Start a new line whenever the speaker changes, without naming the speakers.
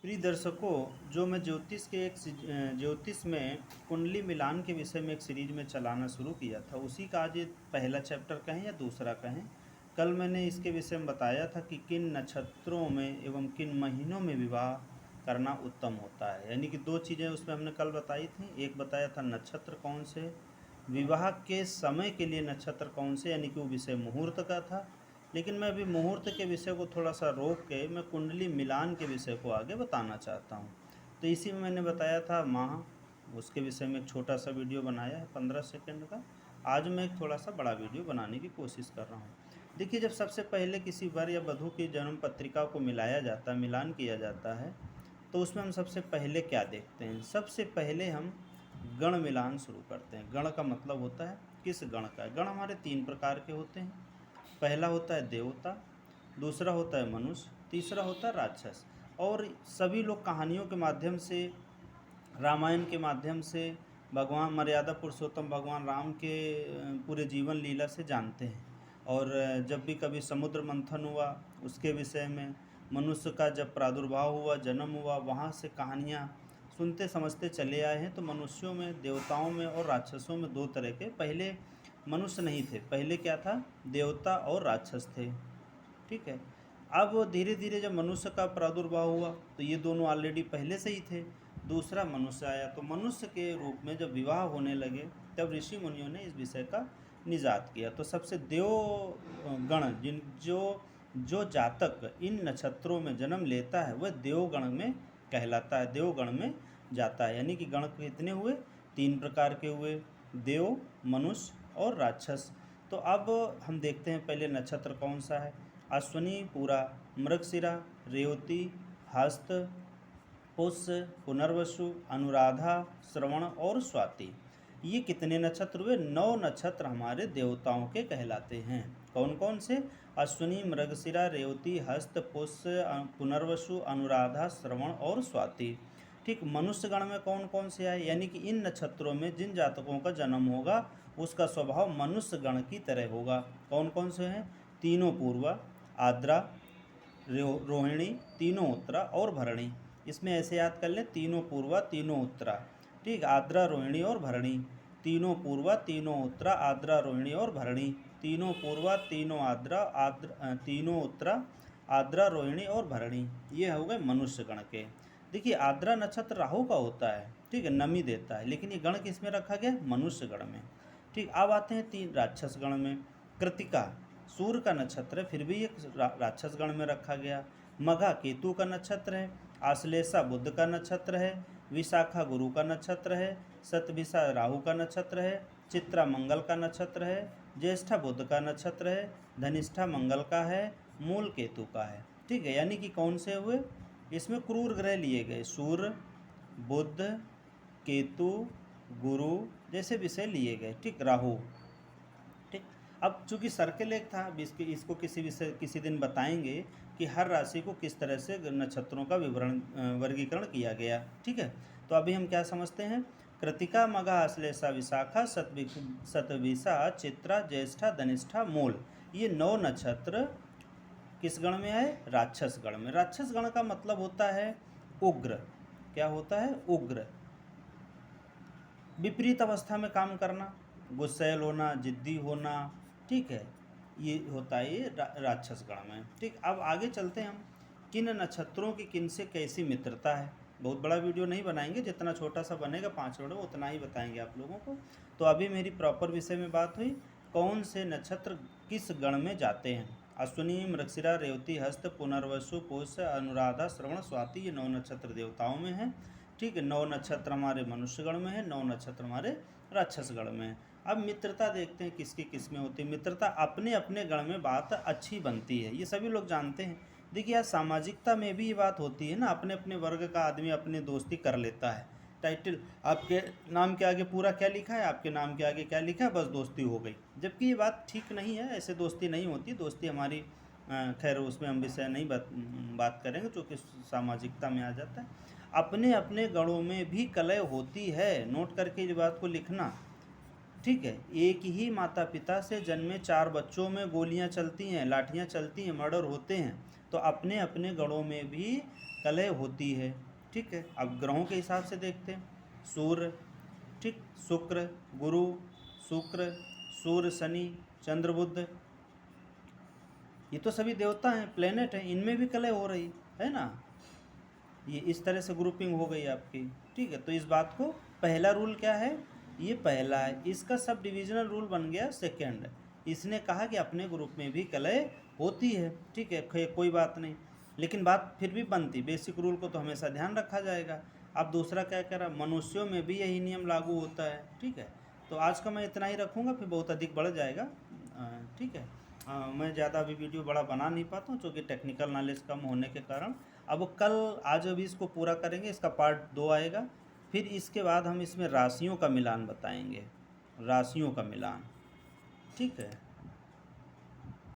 प्रिय दर्शकों, जो मैं ज्योतिष में कुंडली मिलान के विषय में एक सीरीज में चलाना शुरू किया था, उसी का आज ये पहला चैप्टर कहें या दूसरा कहें। कल मैंने इसके विषय में बताया था कि किन नक्षत्रों में एवं किन महीनों में विवाह करना उत्तम होता है। यानी कि दो चीज़ें उसमें हमने कल बताई थी। एक बताया था नक्षत्र कौन से, विवाह के समय के लिए नक्षत्र कौन से, यानी कि वो विषय मुहूर्त का था। लेकिन मैं अभी मुहूर्त के विषय को थोड़ा सा रोक के मैं कुंडली मिलान के विषय को आगे बताना चाहता हूँ। तो इसी में मैंने बताया था माह, उसके विषय में एक छोटा सा वीडियो बनाया है 15 सेकंड का। आज मैं एक थोड़ा सा बड़ा वीडियो बनाने की कोशिश कर रहा हूँ। देखिए, जब सबसे पहले किसी वर या वधू की जन्म पत्रिका को मिलाया जाता है, मिलान किया जाता है, तो उसमें हम सबसे पहले क्या देखते हैं? सबसे पहले हम गण मिलान शुरू करते हैं। गण का मतलब होता है किस गण का है। गण हमारे 3 प्रकार के होते हैं। पहला होता है देवता, दूसरा होता है मनुष्य, तीसरा होता है राक्षस। और सभी लोग कहानियों के माध्यम से, रामायण के माध्यम से भगवान मर्यादा पुरुषोत्तम भगवान राम के पूरे जीवन लीला से जानते हैं। और जब भी कभी समुद्र मंथन हुआ उसके विषय में, मनुष्य का जब प्रादुर्भाव हुआ, जन्म हुआ, वहाँ से कहानियाँ सुनते समझते चले आए हैं। तो मनुष्यों में, देवताओं में और राक्षसों में दो तरह के, पहले मनुष्य नहीं थे, पहले क्या था, देवता और राक्षस थे। ठीक है। अब धीरे धीरे जब मनुष्य का प्रादुर्भाव हुआ तो ये दोनों ऑलरेडी पहले से ही थे। दूसरा मनुष्य आया, तो मनुष्य के रूप में जब विवाह होने लगे तब ऋषि मुनियों ने इस विषय का निजात किया। तो सबसे देव गण, जिन जो जो जातक इन नक्षत्रों में जन्म लेता है वह देवगण में कहलाता है, देवगण में जाता है। यानी कि गण कितने हुए? 3 प्रकार के हुए, देव, मनुष्य और राक्षस। तो अब हम देखते हैं पहले नक्षत्र कौन सा है। अश्विनी पूरा, मृगशिरा, रेवती, हस्त, पुष्य, पुनर्वसु, अनुराधा, श्रवण और स्वाति। ये कितने नक्षत्र हुए? 9 नक्षत्र हमारे देवताओं के कहलाते हैं। कौन कौन से? अश्विनी, मृगशिरा, रेवती, हस्त, पुष्य, पुनर्वसु, अनुराधा, श्रवण और स्वाति। ठीक। मनुष्य गण में कौन कौन से आए? यानी कि इन नक्षत्रों में जिन जातकों का जन्म होगा उसका स्वभाव मनुष्य गण की तरह होगा। कौन कौन से हैं? तीनों पूर्वा, आद्रा, रोहिणी, तीनों उत्तरा और भरणी। इसमें ऐसे याद कर लें, तीनों पूर्वा, तीनों उत्तरा। ठीक। आद्रा, रोहिणी और भरणी। तीनों पूर्वा, तीनों उत्तरा, आद्रा, रोहिणी और भरणी। तीनों पूर्वा, तीनों तीनों उत्तरा, आद्रा, रोहिणी और भरणी। ये हो गए मनुष्य गण के। देखिए, आद्रा नक्षत्र राहु का होता है, ठीक है, नमी देता है, लेकिन ये गण किस में रखा गया? मनुष्य गण में। ठीक। अब आते हैं 3 राक्षस गण में। कृतिका सूर्य का नक्षत्र है, फिर भी एक राक्षस गण में रखा गया। मघा केतु का नक्षत्र है। आश्लेषा बुध का नक्षत्र है। विशाखा गुरु का नक्षत्र है। शतभिषा राहु का नक्षत्र है। चित्रा मंगल का नक्षत्र है। ज्येष्ठा बुध का नक्षत्र है। धनिष्ठा मंगल का है। मूल केतु का है। ठीक है। यानी कि कौन से हुए? इसमें क्रूर ग्रह लिए गए, सूर्य, बुध, केतु, गुरु जैसे विषय लिए गए। ठीक। राहु। ठीक। अब चूंकि सर्किल एक था, अब इसको किसी दिन बताएंगे कि हर राशि को किस तरह से नक्षत्रों का वर्गीकरण किया गया। ठीक है। तो अभी हम क्या समझते हैं? कृतिका, मघा, आश्लेषा, विशाखा, शतभिषा, चित्रा, ज्येष्ठा, धनिष्ठा, मूल, ये 9 नक्षत्र किस गण में आए? राक्षस गण में। राक्षस गण का मतलब होता है उग्र। क्या होता है? उग्र, विपरीत अवस्था में काम करना, गुस्सैल होना, जिद्दी होना। ठीक है, ये होता है ये राक्षस गण में। ठीक। अब आगे चलते हैं हम, किन नक्षत्रों की किन से कैसी मित्रता है। बहुत बड़ा वीडियो नहीं बनाएंगे, जितना छोटा सा बनेगा 5 मिनट में उतना ही बताएंगे आप लोगों को। तो अभी मेरी प्रॉपर विषय में बात हुई, कौन से नक्षत्र किस गण में जाते हैं। अश्विनी, मृगशिरा, रेवती, हस्त, पुनर्वसु, पुष्य, अनुराधा, श्रवण, स्वाति, ये 9 नक्षत्र देवताओं में हैं। ठीक है। 9 नक्षत्र हमारे मनुष्यगण में है, 9 नक्षत्र हमारे राक्षसगण में है। अब मित्रता देखते हैं किसकी किस में होती है। मित्रता अपने अपने गण में बात अच्छी बनती है, ये सभी लोग जानते हैं। देखिए, आज सामाजिकता में भी ये बात होती है ना, अपने अपने वर्ग का आदमी अपने दोस्ती कर लेता है। टाइटल आपके नाम के आगे पूरा क्या लिखा है, आपके नाम के आगे क्या लिखा है, बस दोस्ती हो गई। जबकि ये बात ठीक नहीं है, ऐसे दोस्ती नहीं होती। दोस्ती हमारी खैर उसमें हम विषय नहीं बात करेंगे, चूँकि सामाजिकता में आ जाता है। अपने अपने गणों में भी कलह होती है, नोट करके इस बात को लिखना। ठीक है। एक ही माता पिता से जन्मे 4 बच्चों में गोलियां चलती हैं, लाठियां चलती हैं, मर्डर होते हैं। तो अपने अपने गणों में भी कलह होती है। ठीक है, अब ग्रहों के हिसाब से देखते हैं। सूर्य, ठीक, शुक्र, गुरु, शुक्र, सूर्य, शनि, चंद्र, बुध, ये तो सभी देवता हैं, प्लेनेट हैं, इनमें भी कलह हो रही है ना। ये इस तरह से ग्रुपिंग हो गई आपकी। ठीक है, तो इस बात को, पहला रूल क्या है, ये पहला है, इसका सब डिविजनल रूल बन गया सेकंड। इसने कहा कि अपने ग्रुप में भी कलह होती है। ठीक है, कोई बात नहीं, लेकिन बात फिर भी बनती, बेसिक रूल को तो हमेशा ध्यान रखा जाएगा। अब दूसरा क्या कह रहा, मनुष्यों में भी यही नियम लागू होता है। ठीक है, तो आज का मैं इतना ही रखूँगा, फिर बहुत अधिक बढ़ जाएगा। ठीक है, मैं ज़्यादा अभी वीडियो बड़ा बना नहीं पाता हूँ, क्योंकि टेक्निकल नॉलेज कम होने के कारण। अब कल, आज अभी इसको पूरा करेंगे, इसका पार्ट 2 आएगा। फिर इसके बाद हम इसमें राशियों का मिलान बताएंगे, राशियों का मिलान। ठीक है।